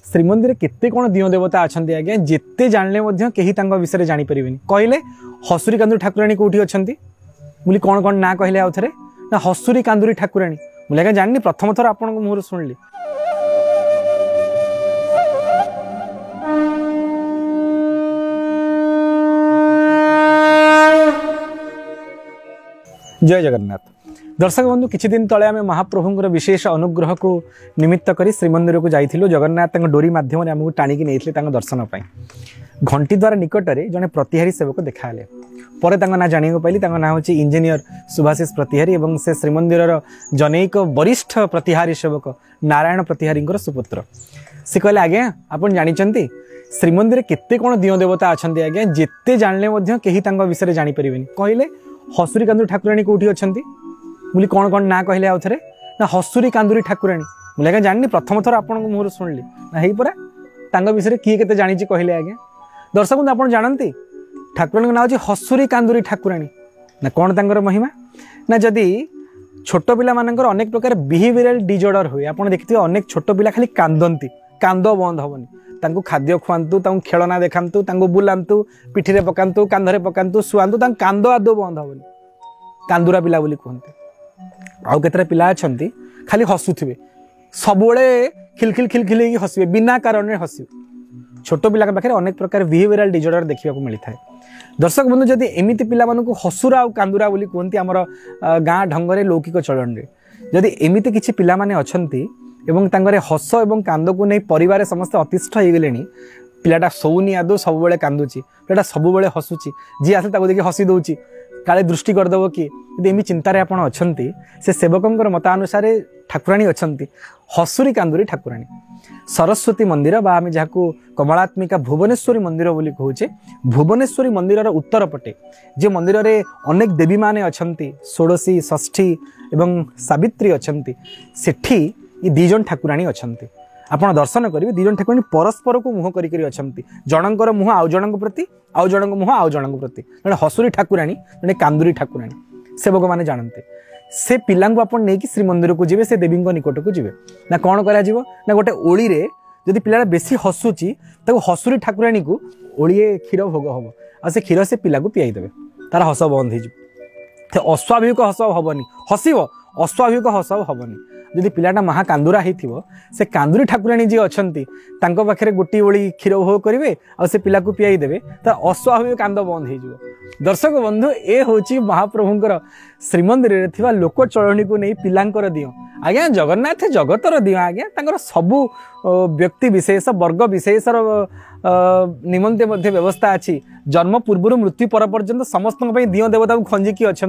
श्रीमंदिर केते कौन दियो देवता अच्छा आज्ञा जिते जानले कहीं विषय जापर कहले हसुरी कांदुरी ठाकुराणी कौटी अच्छा बोली कौन कौन ना कहले आउ थे ना हसुरी कांदुरी ठाकुराणी मुझे आज्ञा जानी प्रथम थर आपण मुहर शुणिली। जय जगन्नाथ। दर्शक बंधु किछि दिन तले आम महाप्रभुंर विशेष अनुग्रह को निमित्त करी श्रीमंदिर को जाइथिलु। जगन्नाथ डोरी माध्यम आमको टाणिकी नहीं दर्शन पाई। घंटी द्वारा निकटरे जड़े प्रतिहारी सेवक देखाले पर ना जाना पाइली ना हूँ इंजीनियर सुभाषिष प्रतिहारी और से श्रीमंदिर जनैक वरिष्ठ प्रतिहारी सेवक नारायण प्रतिहारी सुपुत्र। से कहले आज्ञा आपन जानी श्रीमंदिर केते कौन दियो देवता अच्छा आज्ञा जिते जानले कहीं विषय जापर कहले हसुरी कांदुरी ठाकुराणी कौटी अच्छा बोली कौन कौन ना कहले आउ थे ना हसुरी कांदुरी ठाकुराणी मुझे आज्ञा जानी प्रथम थर आपण मुहर शुणिली ना ही परा विषय किए के जानी कहले आज्ञा। दर्शक बंधु आप जानती ठाकुराणी ना हूँ हसुरी कांदुरी ठाकुराणी ना कौन तांकर महिमा ना जदि छोट पिला मानकर अनेक प्रकार बिहेवियरल डिजॉर्डर हुए आप देखते अनेक छोट पिला खाली कांदती कांद बंद हेनी तांको खाद्य खुआंतु तांको खेलना देखांतु तांको बुलांतु पिठीरे पकांतु कांधरे पकांतु शुआंतु तांको कांद आदौ बंद हेनी कांदुरा पिला बोली कहते। आउ केतरा पिला अछंती खाली हसुथिबे सबुबले खिलखिल खिलखिल हसबे बिना कारण हसबे। छोट पिला पाखे अनेक प्रकार बिहेवियरल डिजॉर्डर देखा मिलता है। दर्शक बंधु जदि एमती पिला हसुरा और कांदुरा बोली कहते आमर गाँ ढंगे लौकिक चलन जदि एमती किसी पिला माने अछंती एवं तांगरे हस और कांद को नहीं परिवार समस्त अतिष्ठ हो गले पिलाटा शोनी आदौ सब कांदुची पिलाटा सब हसुची जी आसे देखिए हसी दौची काले दृष्टि करदेव किए यदि एमि चिंतार आप से सेवकों मतानुसार ठाकुराणी अच्छा हसुरी कांदुरी ठाकुराणी। सरस्वती मंदिर बा आम जहाँ कमलात्मिका भुवनेश्वरी मंदिर बोली कहूचे भुवनेश्वरी मंदिर उत्तर पटे जो मंदिर रे अनेक देवी माने अछंती षोडशी षष्ठी एवं सावित्री अछंती सेठी ये दीजन ठाकुराणी अछंती। आपण दर्शन करेंगे दीजन ठाकुराणी परस्पर को मुह करी अछंती जनकर मुह आउ जन प्रति आउ जन मुह आउ जन प्रति जड़े हसुरी ठाकुराणी जड़े कांदुरी ठाकुराणी सेवक मैंने जानते से पिला नहीं श्रीमंदिर को जीवे से देवी निकट को जीवे ना कौन करा ना गोटे ओली रे जदि पिला बेसी हसुची हसुरी ठाकुराणी को ओलिए क्षीर भोग हम आ से क्षीर से पिला को पियाई देवे तार हस बंद हो अस्वाभाविक हस हेनी हसब अस्वाभाविक हस हेनी। जदि पिलाटा महा कांदुरा हो से कांदुरी ठाकुराणी जी अच्छा पाखे गोटी ओली क्षीर भोग करेंगे और से पिला को पियाई देवे तार अस्वाभाविक कांद बंद हो। दर्शक बंधु ए हूँ महाप्रभुंर श्रीमंदिर में लोक चलनी को नहीं पिलांकर दियो आज्ञा जगन्नाथ जगतर दियो आज्ञा तांकर सबु व्यक्ति विशेष वर्ग विशेषर निमंते मध्य व्यवस्था अच्छी जन्म पूर्व मृत्यु पर पर्यंत समस्त दियो देवता को खंजिकी अच्छा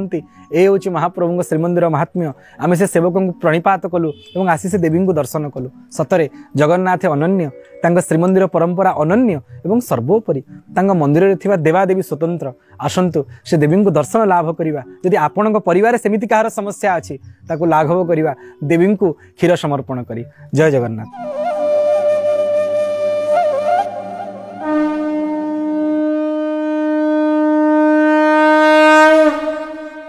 ये हूँ महाप्रभु श्रीमंदिर महात्म्य आम से सेवक को प्रणिपात कलु और आसी से देवी को दर्शन कलु सतरे जगन्नाथ अनन्य तांका श्रीमंदिर परंपरा अनन्य एवं सर्वोपरि तांका मंदिर में देवादेवी स्वतंत्र आसतु से देवी को दर्शन लाभ करवा जदि आपण परिवार सेमिति कहार समस्या अच्छी ताको लाघव करवा देवी को क्षीर समर्पण करी। जय जगन्नाथ।